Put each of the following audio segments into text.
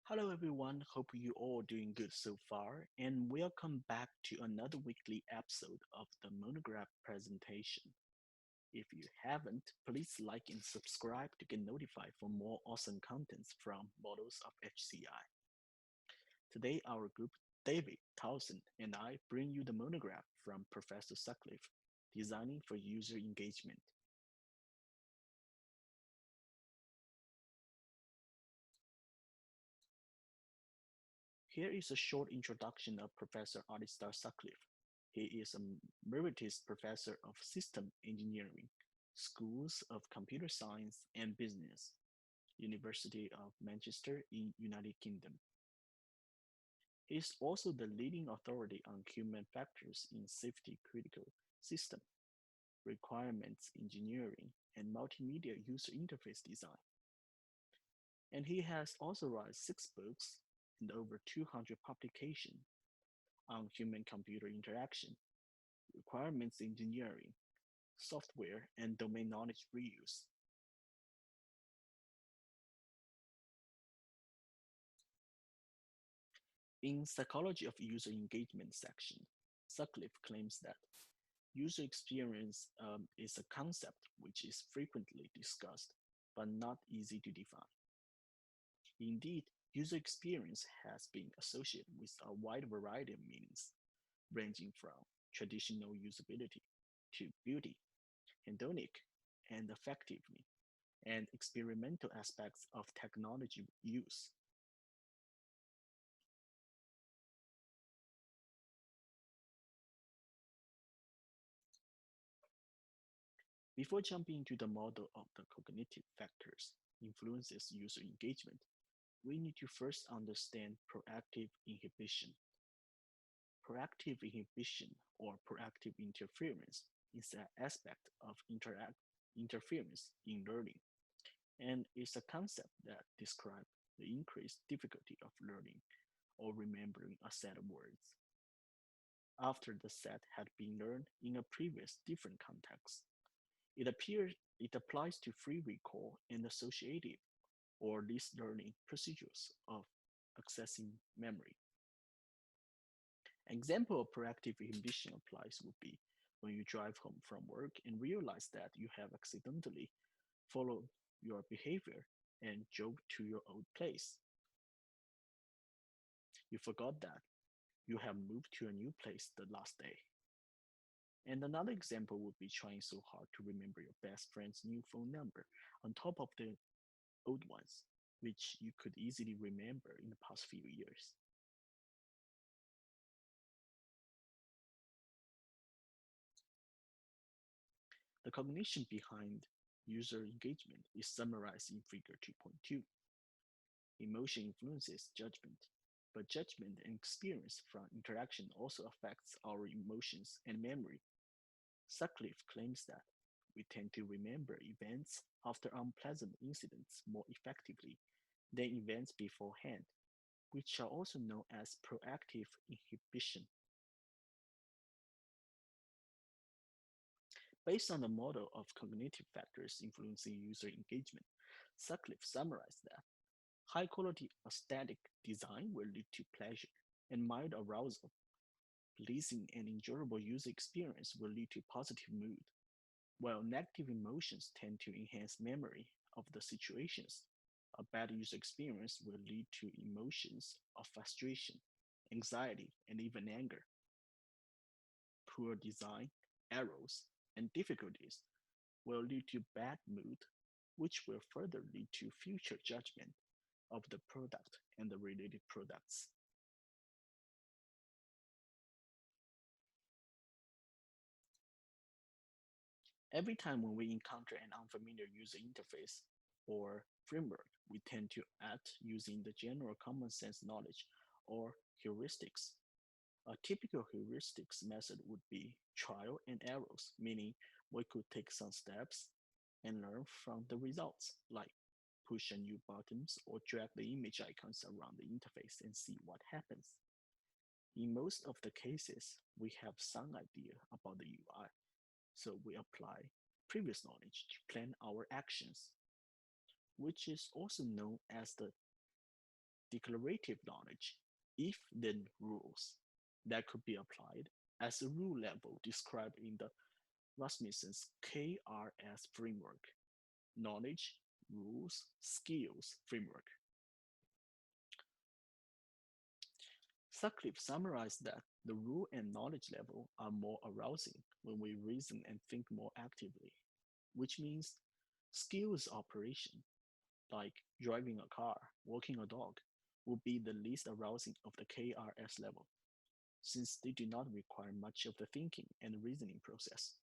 Hello everyone, hope you all doing good so far, and welcome back to another weekly episode of the Monograph presentation. If you haven't, please like and subscribe to get notified for more awesome contents from Models of HCI. Today, our group, David, Towson, and I bring you the monograph from Professor Sutcliffe, Designing for User Engagement. Here is a short introduction of Professor Alistair Sutcliffe. He is a Emeritus Professor of System Engineering, Schools of Computer Science and Business, University of Manchester in United Kingdom. He is also the leading authority on human factors in safety critical system, requirements engineering, and multimedia user interface design. And he has authored 6 books and over 200 publications on human-computer interaction, requirements engineering, software, and domain knowledge reuse. In Psychology of User Engagement section, Sutcliffe claims that user experience is a concept which is frequently discussed but not easy to define. Indeed, user experience has been associated with a wide variety of meanings, ranging from traditional usability to beauty, hedonic, and effectively, and experimental aspects of technology use. Before jumping into the model of the cognitive factors influences user engagement, we need to first understand proactive inhibition. Proactive inhibition or proactive interference is an aspect of interference in learning and is a concept that describes the increased difficulty of learning or remembering a set of words after the set had been learned in a previous different context. It applies to free recall and associative or least learning procedures of accessing memory. An example of proactive inhibition applies would be when you drive home from work and realize that you have accidentally followed your behavior and drove to your old place. You forgot that you have moved to a new place the last day. And another example would be trying so hard to remember your best friend's new phone number on top of the old ones, which you could easily remember in the past few years. The cognition behind user engagement is summarized in Figure 2.2. Emotion influences judgment, but judgment and experience from interaction also affects our emotions and memory. Sutcliffe claims that we tend to remember events after unpleasant incidents more effectively than events beforehand, which are also known as proactive inhibition. Based on the model of cognitive factors influencing user engagement, Sutcliffe summarized that high quality aesthetic design will lead to pleasure and mild arousal. Pleasing and enjoyable user experience will lead to positive mood, while negative emotions tend to enhance memory of the situations. A bad user experience will lead to emotions of frustration, anxiety, and even anger. Poor design, errors, and difficulties will lead to bad mood, which will further lead to future judgment of the product and the related products. Every time when we encounter an unfamiliar user interface or framework, we tend to act using the general common sense knowledge or heuristics. A typical heuristics method would be trial and errors, meaning we could take some steps and learn from the results, like push a new buttons or drag the image icons around the interface and see what happens. In most of the cases, we have some idea about the UI, so we apply previous knowledge to plan our actions, which is also known as the declarative knowledge, if then rules that could be applied as a rule level described in the Rasmussen's KRS framework, knowledge, rules, skills framework. Sutcliffe summarized that the rule and knowledge level are more arousing when we reason and think more actively, which means skills operation, like driving a car, walking a dog, will be the least arousing of the KRS level, since they do not require much of the thinking and reasoning process.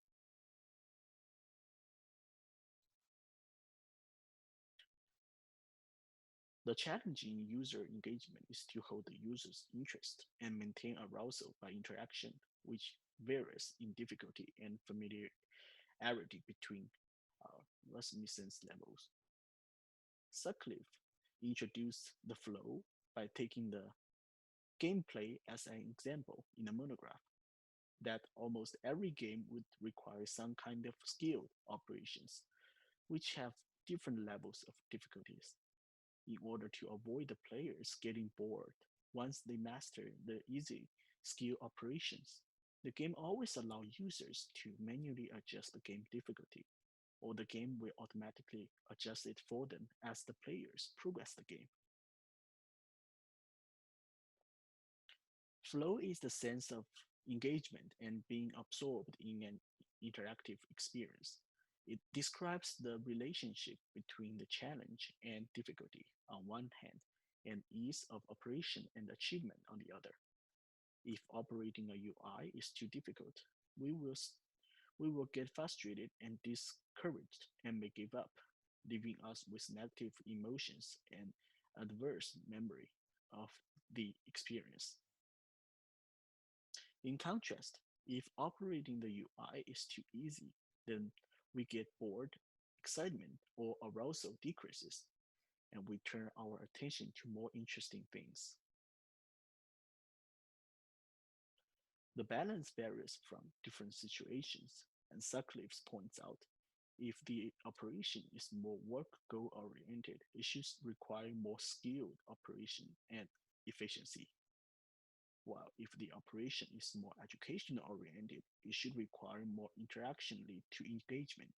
The challenge in user engagement is to hold the user's interest and maintain arousal by interaction, which varies in difficulty and familiarity between uh, Rasmussen's levels. Sutcliffe introduced the flow by taking the gameplay as an example in a monograph that almost every game would require some kind of skilled operations, which have different levels of difficulties. In order to avoid the players getting bored once they master the easy skill operations, the game always allows users to manually adjust the game difficulty, or the game will automatically adjust it for them as the players progress the game. Flow is the sense of engagement and being absorbed in an interactive experience. It describes the relationship between the challenge and difficulty on one hand, and ease of operation and achievement on the other. If operating a UI is too difficult, we will, we will get frustrated and discouraged and may give up, leaving us with negative emotions and adverse memory of the experience. In contrast, if operating the UI is too easy, then we get bored, excitement or arousal decreases, and we turn our attention to more interesting things. The balance varies from different situations, and Sutcliffe points out if the operation is more work goal oriented, it should require more skilled operation and efficiency. While if the operation is more educational oriented, it should require more interaction lead to engagement.